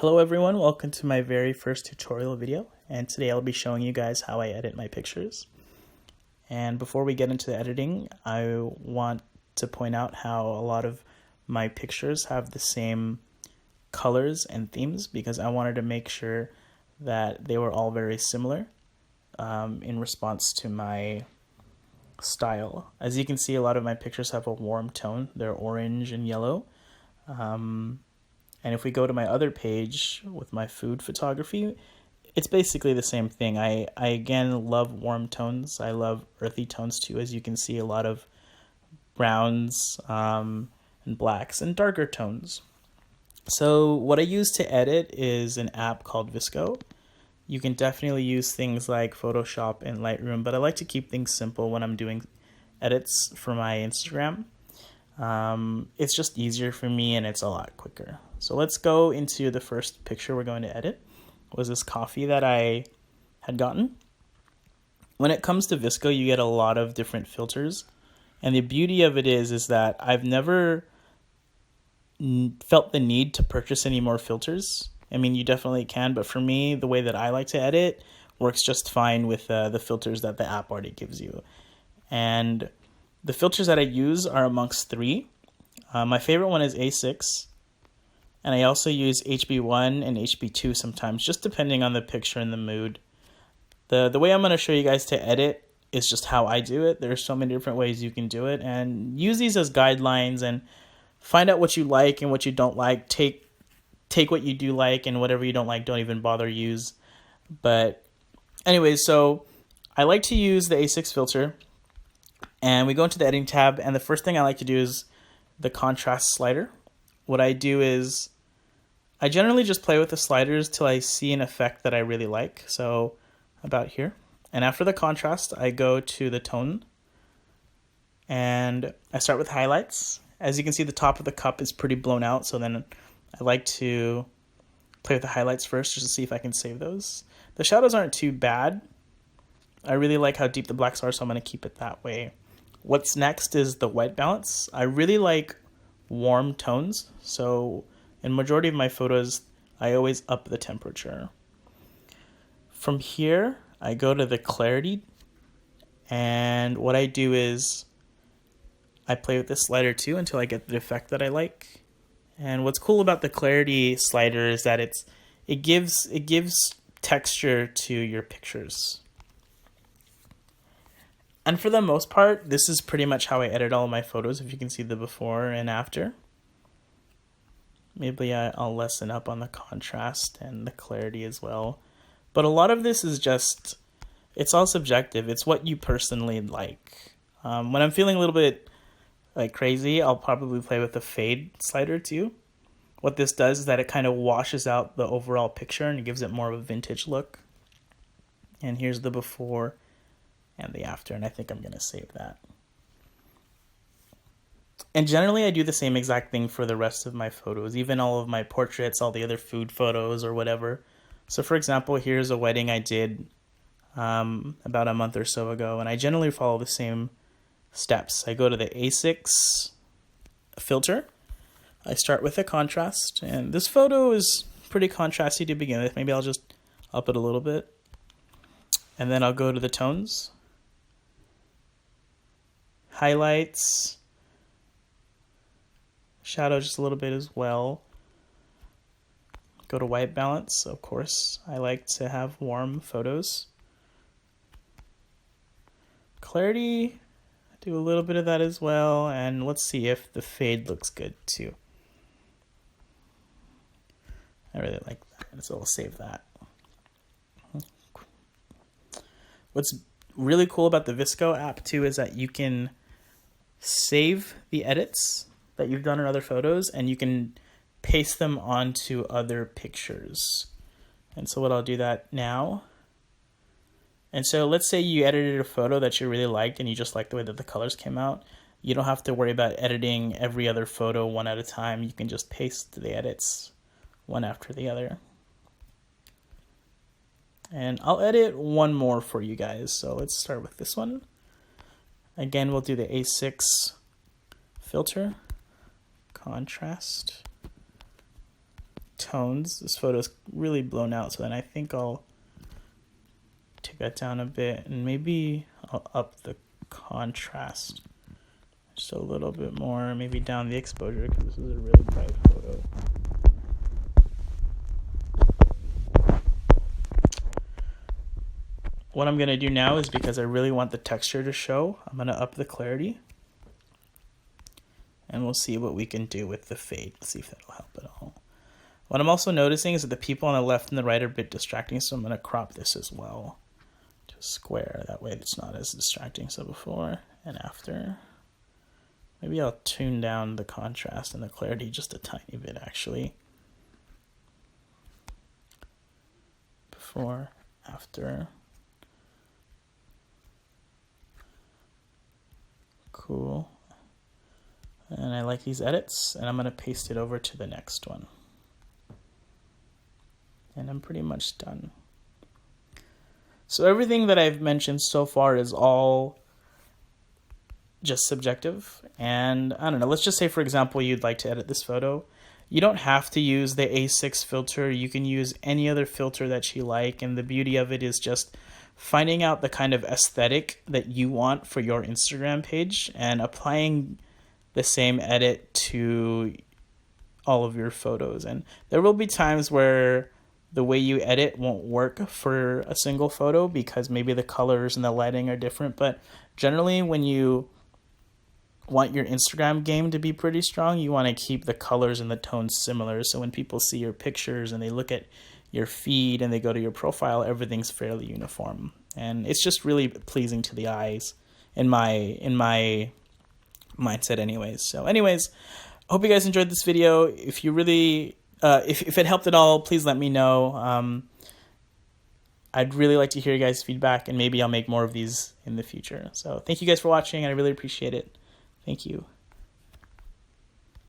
Hello everyone, welcome to my very first tutorial video, and today I'll be showing you guys how I edit my pictures. And before we get into the editing, I want to point out how a lot of my pictures have the same colors and themes because I wanted to make sure that they were all very similar in response to my style. As you can see, a lot of my pictures have a warm tone. They're orange and yellow. And if we go to my other page with my food photography, it's basically the same thing. I again love warm tones. I love earthy tones too. As you can see, a lot of browns and blacks and darker tones. So what I use to edit is an app called VSCO. You can definitely use things like Photoshop and Lightroom, but I like to keep things simple when I'm doing edits for my Instagram. It's just easier for me and it's a lot quicker. So let's go into the first picture we're going to edit. It was this coffee that I had gotten. When it comes to VSCO, you get a lot of different filters. And the beauty of it is that I've never felt the need to purchase any more filters. I mean, you definitely can, but for me, the way that I like to edit works just fine with the filters that the app already gives you. And the filters that I use are amongst three. My favorite one is A6. And I also use HB1 and HB2 sometimes, just depending on the picture and the mood. The way I'm going to show you guys to edit is just how I do it. There's so many different ways you can do it. And use these as guidelines and find out what you like and what you don't like. Take what you do like, and whatever you don't like, don't even bother use. But anyways, so I like to use the A6 filter. And we go into the editing tab, and the first thing I like to do is the contrast slider. What I do is I generally just play with the sliders till I see an effect that I really like. So about here. And after the contrast, I go to the tone and I start with highlights. As you can see, the top of the cup is pretty blown out. So then I like to play with the highlights first just to see if I can save those. The shadows aren't too bad. I really like how deep the blacks are, so I'm going to keep it that way. What's next is the white balance. I really like warm tones, so in majority of my photos I always up the temperature. From here I go to the clarity, and what I do is I play with this slider too until I get the effect that I like. And what's cool about the clarity slider is that it gives texture to your pictures. And for the most part, this is pretty much how I edit all of my photos, if you can see the before and after. Maybe I'll lessen up on the contrast and the clarity as well. But a lot of this is just, it's all subjective. It's what you personally like. When I'm feeling a little bit like crazy, I'll probably play with the fade slider too. What this does is that it kind of washes out the overall picture and it gives it more of a vintage look. And here's the before and the after, and I think I'm going to save that. And generally I do the same exact thing for the rest of my photos, even all of my portraits, all the other food photos or whatever. So for example, here's a wedding I did about a month or so ago, and I generally follow the same steps. I go to the A6 filter. I start with a contrast, and this photo is pretty contrasty to begin with. Maybe I'll just up it a little bit. And then I'll go to the tones, highlights, shadow just a little bit as well. Go to white balance, of course. I like to have warm photos. Clarity, do a little bit of that as well. And let's see if the fade looks good too. I really like that, so we'll save that. What's really cool about the VSCO app too is that you can save the edits that you've done in other photos and you can paste them onto other pictures. And so what I'll do that now. And so let's say you edited a photo that you really liked and you just like the way that the colors came out. You don't have to worry about editing every other photo one at a time. You can just paste the edits one after the other. And I'll edit one more for you guys. So let's start with this one. Again, we'll do the A6 filter, contrast, tones. This photo is really blown out, so then I think I'll take that down a bit, and maybe I'll up the contrast just a little bit more, maybe down the exposure, because this is a really bright photo. What I'm going to do now is, because I really want the texture to show, I'm going to up the clarity. And we'll see what we can do with the fade. Let's see if that'll help at all. What I'm also noticing is that the people on the left and the right are a bit distracting, so I'm going to crop this as well to a square. That way it's not as distracting. So before and after. Maybe I'll tune down the contrast and the clarity just a tiny bit, actually. Before, after. Cool. And I like these edits, and I'm going to paste it over to the next one. And I'm pretty much done. So everything that I've mentioned so far is all just subjective. And I don't know, let's just say, for example, you'd like to edit this photo. You don't have to use the A6 filter. You can use any other filter that you like. And the beauty of it is just finding out the kind of aesthetic that you want for your Instagram page and applying the same edit to all of your photos. And there will be times where the way you edit won't work for a single photo because maybe the colors and the lighting are different. But generally, when you want your Instagram game to be pretty strong, you want to keep the colors and the tones similar. So when people see your pictures and they look at your feed and they go to your profile, everything's fairly uniform. And it's just really pleasing to the eyes in my mindset anyways. So anyways, I hope you guys enjoyed this video. If you really if it helped at all, please let me know. I'd really like to hear you guys' feedback, and maybe I'll make more of these in the future. So thank you guys for watching. I really appreciate it. Thank you.